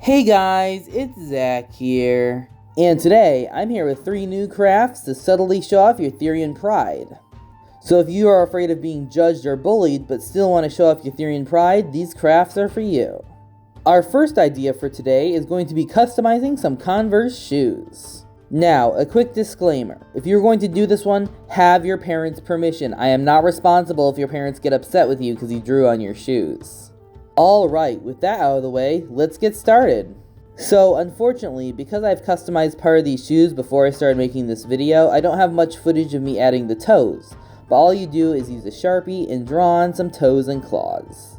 Hey guys, it's Zach here, and today I'm here with 3 new crafts to subtly show off your Therian pride. So if you are afraid of being judged or bullied but still want to show off your Therian pride, these crafts are for you. Our first idea for today is going to be customizing some Converse shoes. Now, a quick disclaimer. If you're going to do this one, have your parents' permission. I am not responsible if your parents get upset with you because you drew on your shoes. Alright, with that out of the way, let's get started. So, unfortunately, because I've customized part of these shoes before I started making this video, I don't have much footage of me adding the toes. But all you do is use a Sharpie and draw on some toes and claws.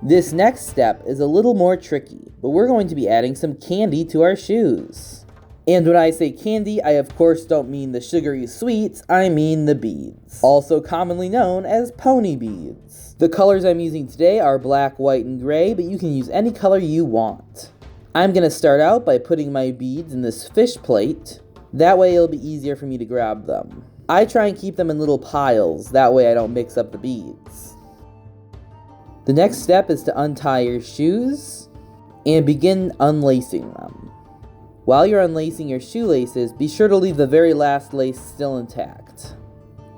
This next step is a little more tricky, but we're going to be adding some candy to our shoes. And when I say candy, I of course don't mean the sugary sweets, I mean the beads. Also commonly known as pony beads. The colors I'm using today are black, white, and gray, but you can use any color you want. I'm going to start out by putting my beads in this fish plate. That way it'll be easier for me to grab them. I try and keep them in little piles, that way I don't mix up the beads. The next step is to untie your shoes and begin unlacing them. While you're unlacing your shoelaces, be sure to leave the very last lace still intact.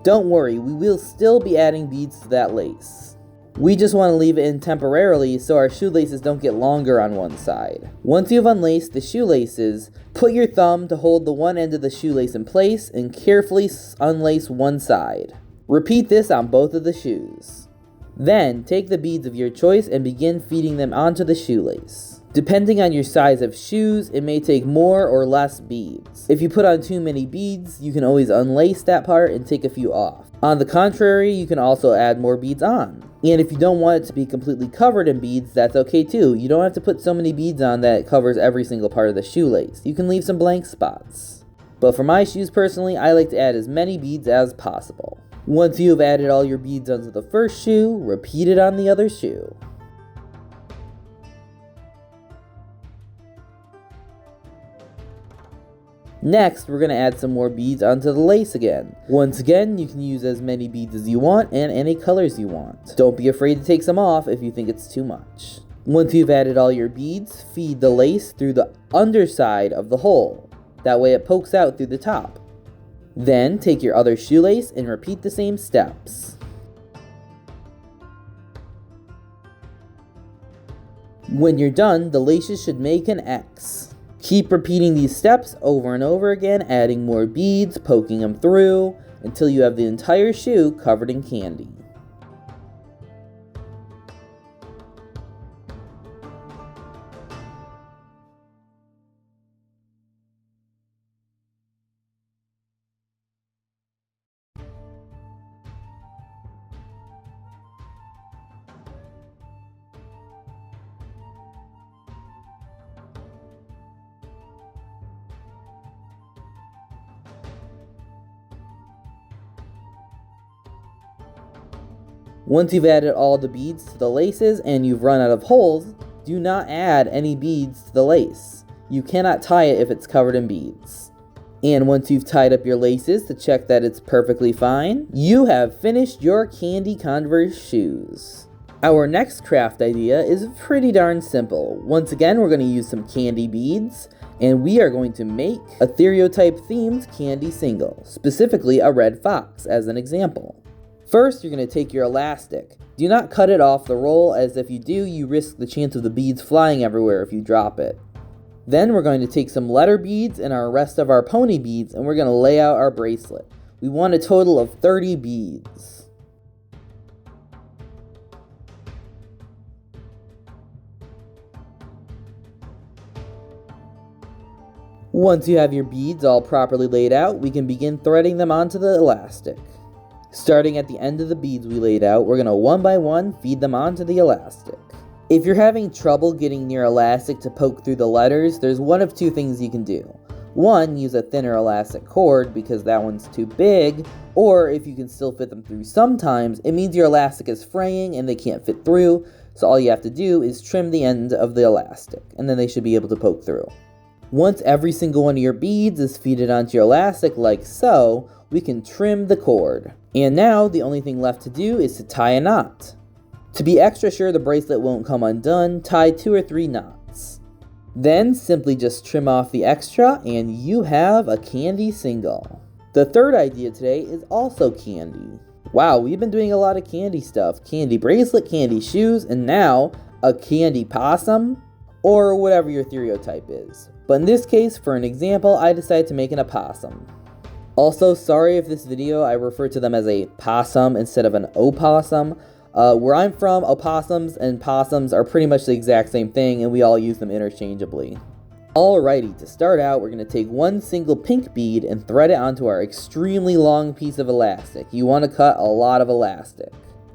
Don't worry, we will still be adding beads to that lace. We just want to leave it in temporarily so our shoelaces don't get longer on one side. Once you've unlaced the shoelaces, put your thumb to hold the one end of the shoelace in place and carefully unlace one side. Repeat this on both of the shoes. Then, take the beads of your choice and begin feeding them onto the shoelace. Depending on your size of shoes, it may take more or less beads. If you put on too many beads, you can always unlace that part and take a few off. On the contrary, you can also add more beads on. And if you don't want it to be completely covered in beads, that's okay too. You don't have to put so many beads on that it covers every single part of the shoelace. You can leave some blank spots. But for my shoes personally, I like to add as many beads as possible. Once you have added all your beads onto the first shoe, repeat it on the other shoe. Next, we're going to add some more beads onto the lace again. Once again, you can use as many beads as you want and any colors you want. Don't be afraid to take some off if you think it's too much. Once you've added all your beads, feed the lace through the underside of the hole. That way it pokes out through the top. Then, take your other shoelace and repeat the same steps. When you're done, the laces should make an X. Keep repeating these steps over and over again, adding more beads, poking them through, until you have the entire shoe covered in candy. Once you've added all the beads to the laces and you've run out of holes, do not add any beads to the lace. You cannot tie it if it's covered in beads. And once you've tied up your laces to check that it's perfectly fine, you have finished your candy Converse shoes. Our next craft idea is pretty darn simple. Once again, we're going to use some candy beads, and we are going to make a stereotype themed candy single, specifically a red fox as an example. First, you're going to take your elastic. Do not cut it off the roll, as if you do, you risk the chance of the beads flying everywhere if you drop it. Then we're going to take some letter beads and our rest of our pony beads, and we're going to lay out our bracelet. We want a total of 30 beads. Once you have your beads all properly laid out, we can begin threading them onto the elastic. Starting at the end of the beads we laid out, we're going to one by one feed them onto the elastic. If you're having trouble getting your elastic to poke through the letters, there's one of two things you can do. One, use a thinner elastic cord because that one's too big, or if you can still fit them through sometimes, it means your elastic is fraying and they can't fit through, so all you have to do is trim the end of the elastic, and then they should be able to poke through. Once every single one of your beads is feeded onto your elastic like so, we can trim the cord. And now, the only thing left to do is to tie a knot. To be extra sure the bracelet won't come undone, tie 2 or 3 knots. Then simply just trim off the extra and you have a candy single. The third idea today is also candy. Wow, we've been doing a lot of candy stuff. Candy bracelet, candy shoes, and now a candy possum, or whatever your stereotype is. But in this case, for an example, I decided to make an opossum. Also, sorry if this video I refer to them as a possum instead of an opossum. Where I'm from, opossums and possums are pretty much the exact same thing, and we all use them interchangeably. Alrighty, to start out, we're going to take one single pink bead and thread it onto our extremely long piece of elastic. You want to cut a lot of elastic.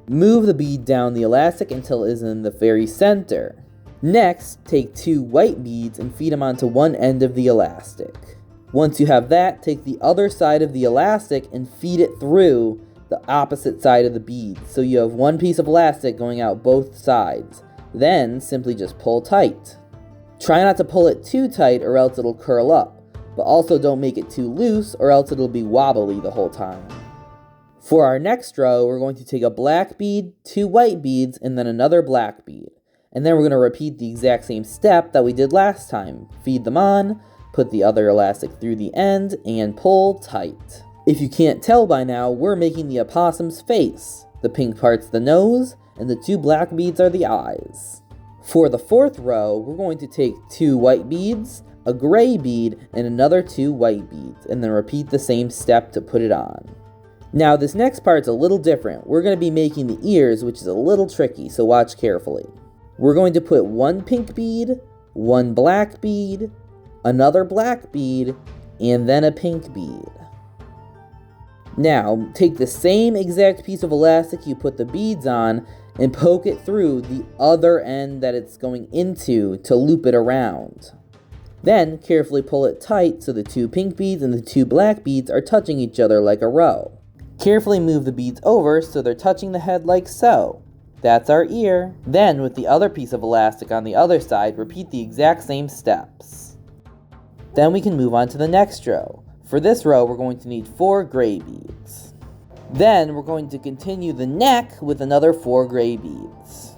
Move the bead down the elastic until it is in the very center. Next, take 2 white beads and feed them onto one end of the elastic. Once you have that, take the other side of the elastic and feed it through the opposite side of the bead. So you have one piece of elastic going out both sides. Then, simply just pull tight. Try not to pull it too tight or else it'll curl up, but also don't make it too loose or else it'll be wobbly the whole time. For our next row, we're going to take a black bead, 2 white beads, and then another black bead. And then we're going to repeat the exact same step that we did last time. Feed them on, put the other elastic through the end, and pull tight. If you can't tell by now, we're making the opossum's face. The pink part's the nose, and the 2 black beads are the eyes. For the fourth row, we're going to take 2 white beads, a gray bead, and another 2 white beads, and then repeat the same step to put it on. Now this next part's a little different. We're going to be making the ears, which is a little tricky, so watch carefully. We're going to put 1 pink bead, 1 black bead, another black bead, and then a pink bead. Now, take the same exact piece of elastic you put the beads on and poke it through the other end that it's going into to loop it around. Then, carefully pull it tight so the 2 pink beads and the 2 black beads are touching each other like a row. Carefully move the beads over so they're touching the head like so. That's our ear. Then, with the other piece of elastic on the other side, repeat the exact same steps. Then we can move on to the next row. For this row, we're going to need 4 gray beads. Then, we're going to continue the neck with another 4 gray beads.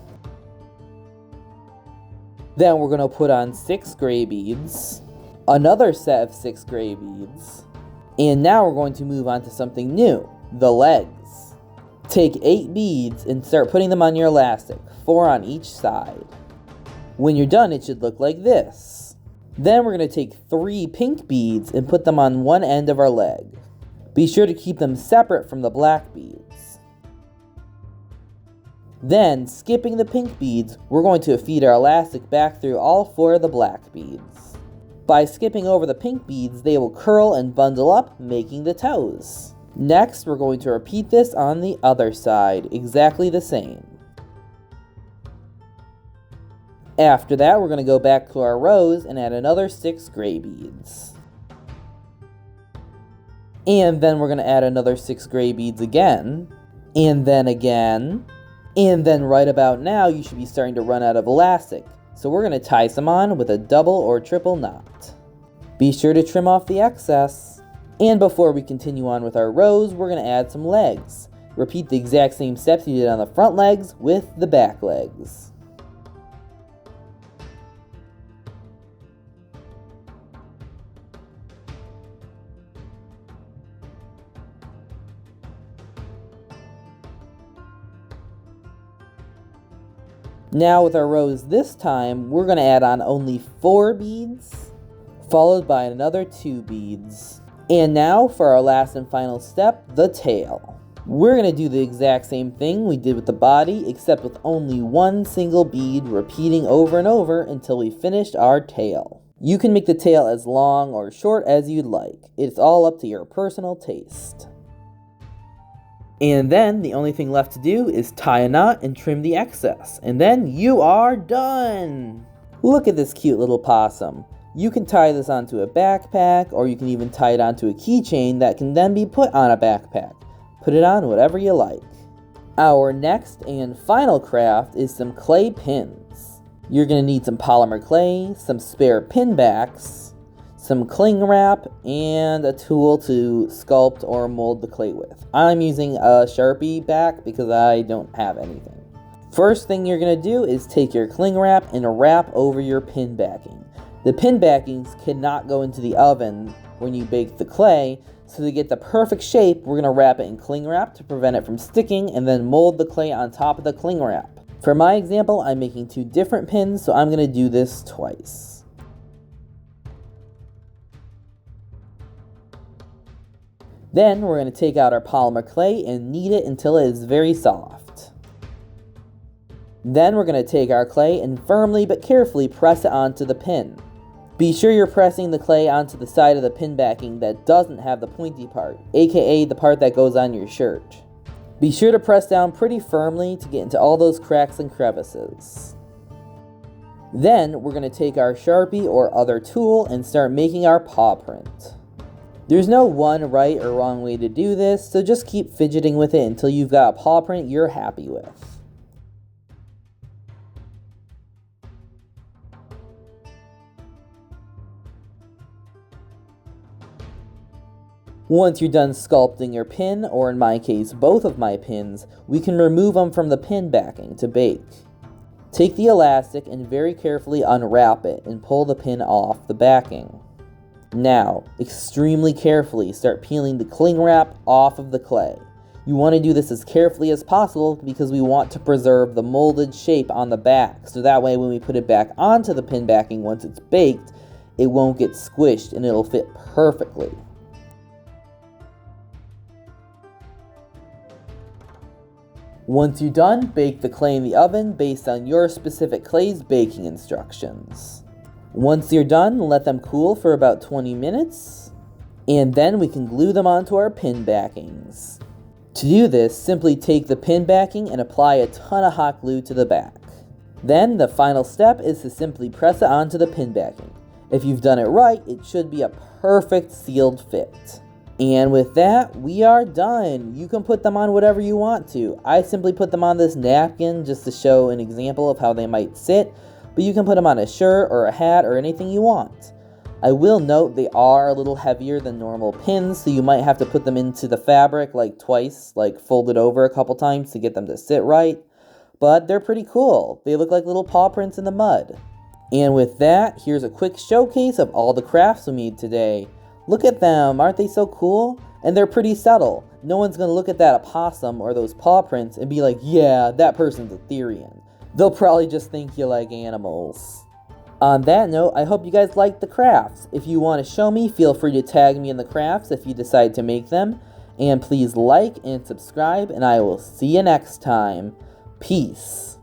Then, we're going to put on 6 gray beads, another set of 6 gray beads, and now we're going to move on to something new, the legs. Take 8 beads and start putting them on your elastic, 4 on each side. When you're done, it should look like this. Then we're going to take 3 pink beads and put them on one end of our leg. Be sure to keep them separate from the black beads. Then, skipping the pink beads, we're going to feed our elastic back through all 4 of the black beads. By skipping over the pink beads, they will curl and bundle up, making the toes. Next, we're going to repeat this on the other side, exactly the same. After that, we're going to go back to our rows and add another 6 gray beads. And then we're going to add another 6 gray beads again. And then again. And then right about now, you should be starting to run out of elastic. So we're going to tie some on with a double or triple knot. Be sure to trim off the excess. And before we continue on with our rows, we're going to add some legs. Repeat the exact same steps you did on the front legs with the back legs. Now with our rows this time, we're going to add on only 4 beads, followed by another 2 beads. And now for our last and final step, the tail. We're going to do the exact same thing we did with the body, except with only 1 single bead, repeating over and over until we finished our tail. You can make the tail as long or short as you'd like. It's all up to your personal taste. And then the only thing left to do is tie a knot and trim the excess. And then you are done! Look at this cute little possum. You can tie this onto a backpack, or you can even tie it onto a keychain that can then be put on a backpack. Put it on whatever you like. Our next and final craft is some clay pins. You're going to need some polymer clay, some spare pin backs, some cling wrap, and a tool to sculpt or mold the clay with. I'm using a Sharpie back because I don't have anything. First thing you're going to do is take your cling wrap and wrap over your pin backing. The pin backings cannot go into the oven when you bake the clay, so to get the perfect shape, we're going to wrap it in cling wrap to prevent it from sticking and then mold the clay on top of the cling wrap. For my example, I'm making 2 different pins, so I'm going to do this twice. Then we're going to take out our polymer clay and knead it until it is very soft. Then we're going to take our clay and firmly but carefully press it onto the pin. Be sure you're pressing the clay onto the side of the pin backing that doesn't have the pointy part, aka the part that goes on your shirt. Be sure to press down pretty firmly to get into all those cracks and crevices. Then we're going to take our Sharpie or other tool and start making our paw print. There's no one right or wrong way to do this, so just keep fidgeting with it until you've got a paw print you're happy with. Once you're done sculpting your pin, or in my case both of my pins, we can remove them from the pin backing to bake. Take the elastic and very carefully unwrap it and pull the pin off the backing. Now, extremely carefully start peeling the cling wrap off of the clay. You want to do this as carefully as possible because we want to preserve the molded shape on the back, so that way when we put it back onto the pin backing once it's baked, it won't get squished and it'll fit perfectly. Once you're done, bake the clay in the oven based on your specific clay's baking instructions. Once you're done, let them cool for about 20 minutes, and then we can glue them onto our pin backings. To do this, simply take the pin backing and apply a ton of hot glue to the back. Then the final step is to simply press it onto the pin backing. If you've done it right, it should be a perfect sealed fit. And with that, we are done. You can put them on whatever you want to. I simply put them on this napkin just to show an example of how they might sit, but you can put them on a shirt or a hat or anything you want. I will note they are a little heavier than normal pins, so you might have to put them into the fabric like twice, like fold it over a couple times to get them to sit right. But they're pretty cool. They look like little paw prints in the mud. And with that, here's a quick showcase of all the crafts we made today. Look at them, aren't they so cool? And they're pretty subtle. No one's gonna look at that opossum or those paw prints and be like, yeah, that person's a Therian. They'll probably just think you like animals. On that note, I hope you guys liked the crafts. If you want to show me, feel free to tag me in the crafts if you decide to make them. And please like and subscribe, and I will see you next time. Peace.